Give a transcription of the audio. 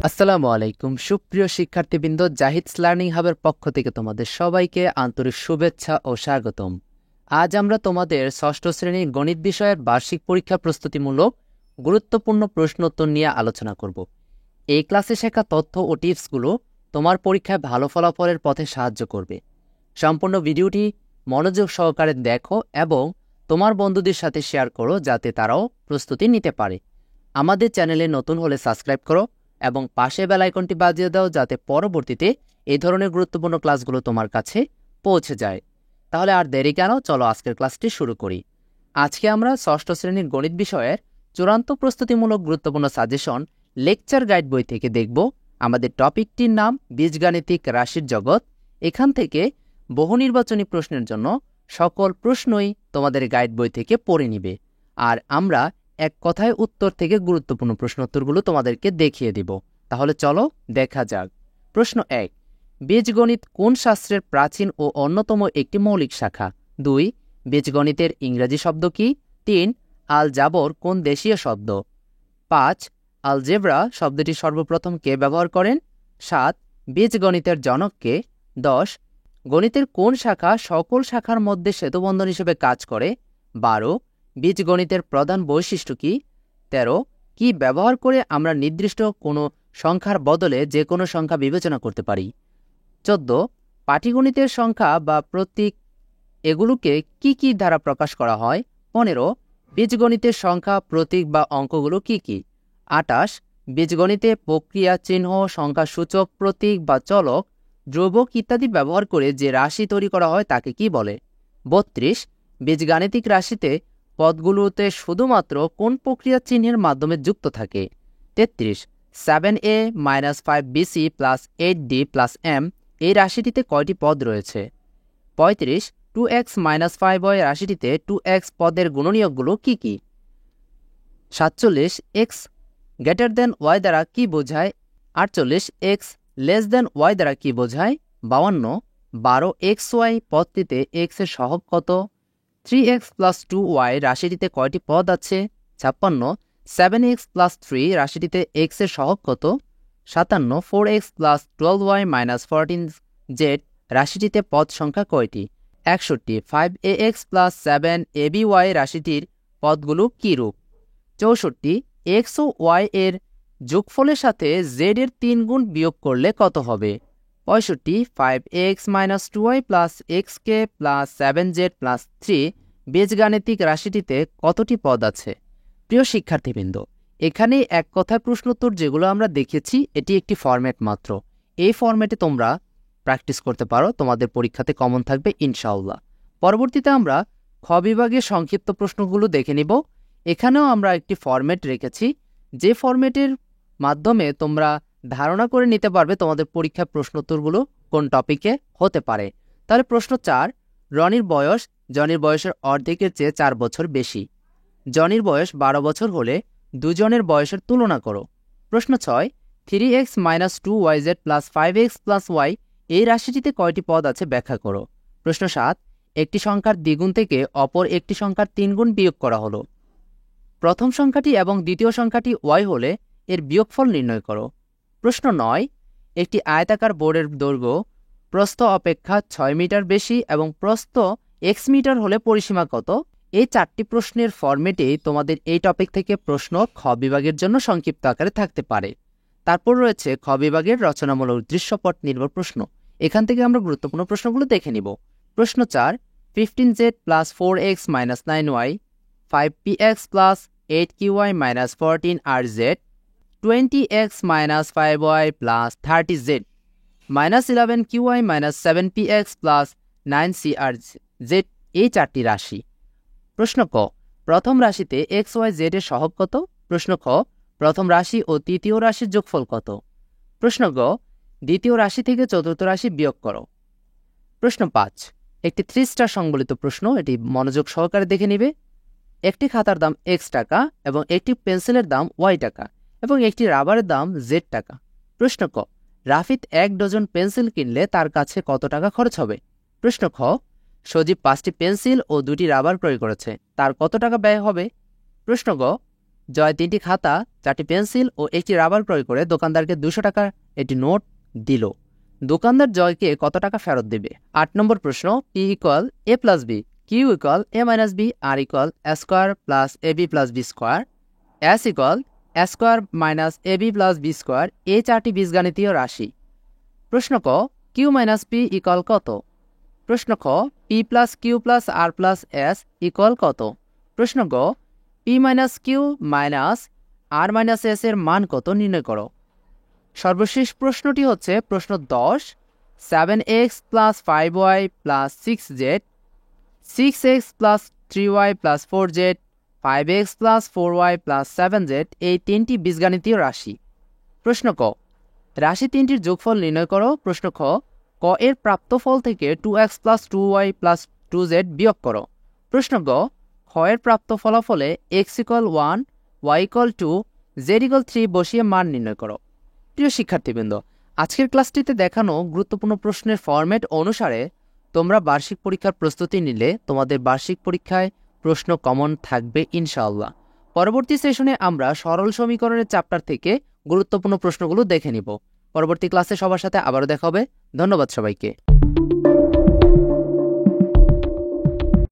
আসসালামু আলাইকুম সুপ্রিয় শিক্ষার্থীবৃন্দ, জাহিদস লার্নিং হাবের পক্ষ থেকে তোমাদের সবাইকে আন্তরিক শুভেচ্ছা ও স্বাগতম। আজ আমরা তোমাদের ষষ্ঠ শ্রেণীর গণিত বিষয়ের বার্ষিক পরীক্ষা প্রস্তুতিমূলক গুরুত্বপূর্ণ প্রশ্নোত্তর নিয়ে আলোচনা করব। এই ক্লাসে শেখা তথ্য ও টিপসগুলো তোমার পরীক্ষায় ভালো ফলাফলের পথে সাহায্য করবে। সম্পূর্ণ ভিডিওটি মনোযোগ সহকারে দেখো এবং তোমার বন্ধুদের সাথে শেয়ার করো যাতে তারাও প্রস্তুতি নিতে পারে। আমাদের চ্যানেলে নতুন হলে সাবস্ক্রাইব করো এবং পাশে বেল আইকনটি বাজিয়ে দাও যাতে পরবর্তীতে এই ধরনের গুরুত্বপূর্ণ ক্লাসগুলো তোমার কাছে পৌঁছে যায়। তাহলে আর দেরি কেন, চলো আজকের ক্লাসটি শুরু করি। আজকে আমরা ষষ্ঠ শ্রেণীর গণিত বিষয়ের চূড়ান্ত প্রস্তুতিমূলক গুরুত্বপূর্ণ সাজেশন লেকচার গাইড বই থেকে দেখব। আমাদের টপিকটির নাম বীজগাণিতিক রাশির জগৎ। এখান থেকে বহু নির্বাচনী প্রশ্নের জন্য সকল প্রশ্নই তোমাদের গাইড বই থেকে পড়ে নিবে, আর আমরা এক কথায় উত্তর থেকে গুরুত্বপূর্ণ প্রশ্নোত্তরগুলো তোমাদেরকে দেখিয়ে দিব। তাহলে চলো দেখা যাক। প্রশ্ন 1, বীজগণিত কোন শাস্ত্রের প্রাচীন ও অন্যতম একটি মৌলিক শাখা? 2, বীজগণিতের ইংরেজি শব্দ কি? 3, আলজাবর কোন দেশীয় শব্দ? 5, আলজেব্রা শব্দটি সর্বপ্রথম কে ব্যবহার করেন? 7, বীজগণিতের জনক কে? 10, গণিতের কোন শাখা সকল শাখার মধ্যে সেতুবন্ধন হিসেবে কাজ করে? 12, বীজগণিতের প্রধান বৈশিষ্ট্য কি? 13, কি ব্যবহার করে আমরা নির্দিষ্ট কোনো সংখ্যার বদলে যে কোনো সংখ্যা বিবেচনা করতে পারি? 14, পাটিগণিতের সংখ্যা বা প্রতীক এগুলোকে কি দ্বারা প্রকাশ করা হয়? 15, বীজগণিতের সংখ্যা, প্রতীক বা অঙ্কগুলো কি? 28, বীজগণিতে প্রক্রিয়া, চিহ্ন, সংখ্যা সূচক, প্রতীক বা চলক, ধ্রুবক ইত্যাদি ব্যবহার করে যে রাশি তৈরি করা হয় তাকে কি বলে? 32, বীজগাণিতিক রাশিতে পদগুলোতে শুধুমাত্র কোন প্রক্রিয়া চিহ্নের মাধ্যমে যুক্ত থাকে? 33, 7a - 5bc + 8d + m এই রাশিটিতে কয়টি পদ রয়েছে? 35, 2x - 5y রাশিটিতে 2x পদের গুণনীয়কগুলো কি? 47, x > y দ্বারা কি বোঝায়? 48, x y দ্বারা কি বোঝায়? 52, 12xy পদটিতে x এর সহগ কত? 3x + 2y রাশিটিতে কয়টি পদ আছে? 56, 7x + 3 রাশিটিতে x এর সহগ কত? 57, 4x + 12y - 14z রাশিটিতে পদ সংখ্যা কয়টি? 61, 5ax + 7aby রাশিটির পদগুলো কী রূপ? 64, x ও y এর যোগফলের সাথে z এর 3 গুণ বিয়োগ করলে কত হবে? 65, 5x - 2y + xk + 7z + 3 বীজগাণিতিক রাশিটিতে কতটি পদ আছে? প্রিয় শিক্ষার্থীবৃন্দ, এখানে এক কথায় প্রশ্নোত্তর যেগুলো আমরা দেখেছি এটি একটি ফরম্যাট মাত্র। এই ফরম্যাটে তোমরা প্র্যাকটিস করতে পারো, তোমাদের পরীক্ষাতে কমন থাকবে ইনশাআল্লাহ। পরবর্তীতে আমরা খ বিভাগের সংক্ষিপ্ত প্রশ্নগুলো দেখে নিব। এখানেও আমরা একটি ফরম্যাট রেখেছি, যে ফরম্যাটের মাধ্যমে তোমরা ধারণা করে নিতে পারবে তোমাদের পরীক্ষার প্রশ্নোত্তরগুলো কোন টপিকে হতে পারে। তাহলে প্রশ্ন 4, রনির বয়স জনির বয়সের অর্ধেকের চেয়ে 4 বছর বেশি। জনির বয়স 12 বছর হলে দুজনের বয়সের তুলনা করো। প্রশ্ন 6, 3x - 2yz + 5x + y এই রাশিটিতে কয়টি পদ আছে ব্যাখ্যা করো। প্রশ্ন 7, একটি সংখ্যার দ্বিগুণ থেকে অপর একটি সংখ্যার 3 গুণ বিয়োগ করা হলো। প্রথম সংখ্যাটি এবং দ্বিতীয় সংখ্যাটি y হলে এর বিয়োগফল নির্ণয় করো। প্রশ্ন 9, একটি আয়তাকার বোর্ডের দৈর্ঘ্য প্রস্থ অপেক্ষা 6 মিটার বেশি এবং প্রস্থ x মিটার হলে পরিসীমা কত? এই 4টি প্রশ্নের ফরম্যাটেই তোমাদের এই টপিক থেকে প্রশ্ন খ বিভাগের জন্য সংক্ষিপ্ত আকারে থাকতে পারে। তারপর রয়েছে খ বিভাগের রচনামূলক দৃশ্যপট নির্ভর প্রশ্ন। এখান থেকে আমরা গুরুত্বপূর্ণ প্রশ্নগুলো দেখে নিব। প্রশ্ন 4, 15z + 4x - 9y, 5px + 8qy - 14rz, 20x - 5y + 30z, -11qy - 7px + 9crz এই 4টি রাশি। প্রশ্ন ক, প্রথম রাশিতে x, y, z এর সহগ কত? প্রশ্ন খ, প্রথম রাশি ও তৃতীয় রাশির যোগফল কত? প্রশ্ন গ, দ্বিতীয় রাশি থেকে চতুর্থ রাশি বিয়োগ করো। প্রশ্ন 5, একটি 3 স্টার সংবলিত প্রশ্ন, এটি মনোযোগ সহকারে দেখে নিবে। একটি খাতার দাম x টাকা এবং একটি পেন্সিলের দাম y টাকা এবং একটি রাবারের দাম z টাকা। প্রশ্ন ক, রাফিদ 1 ডজন পেন্সিল কিনলে তার কাছে কত টাকা খরচ হবে? প্রশ্ন খ, সজীব 5টি পেন্সিল ও 2টি রাবার ক্রয় করেছে, তার কত টাকা ব্যয় হবে? প্রশ্ন গ, জয় 3টি খাতা, 4টি পেন্সিল ও 1টি রাবার ক্রয় করে দোকানদারকে 200 টাকার একটি নোট দিল। দোকানদার জয়কে কত টাকা ফেরত দেবে? 8 নম্বর প্রশ্ন, P equal A plus B, Q equal A minus B, R equal A square plus AB plus B square, S equal A square minus AB plus B square, এই 4টি বীজগাণিতীয় রাশি। প্রশ্ন ক, Q মাইনাস P ইকুয়াল কত? প্রশ্ন খ, P plus Q plus R plus S equal কত? প্রশ্ন গ, P minus Q minus R minus S এর মান কত নির্ণয় করো। সর্বশেষ প্রশ্নটি হচ্ছে প্রশ্ন 10, 7x plus 5y plus 6z, 6x plus 3y plus 4z, 5x plus 4y plus 7z এই 3টি বীজগাণিতীয় রাশি। প্রশ্ন ক, রাশি 3টির যোগফল নির্ণয় করো। প্রশ্ন খ, ক এর প্রাপ্তফল থেকে 2x plus 2y plus 2z বিয়োগ করো। প্রশ্ন গ, খ এর প্রাপ্ত ফলাফলে x equal 1, y equal 2, z equal 3 বসিয়ে মান নির্ণয় করো। প্রিয় শিক্ষার্থীবৃন্দ, আজকের ক্লাসটিতে দেখানো গুরুত্বপূর্ণ প্রশ্নের ফরম্যাট অনুসারে তোমরা বার্ষিক পরীক্ষার প্রস্তুতি নিলে তোমাদের বার্ষিক পরীক্ষায় প্রশ্ন কমন থাকবে ইনশাআল্লাহ। পরবর্তী সেশনে আমরা সরল সমীকরণের চ্যাপ্টার থেকে গুরুত্বপূর্ণ প্রশ্নগুলো দেখে নিব। পরবর্তী ক্লাসে সবার সাথে আবারও দেখা হবে। ধন্যবাদ সবাইকে।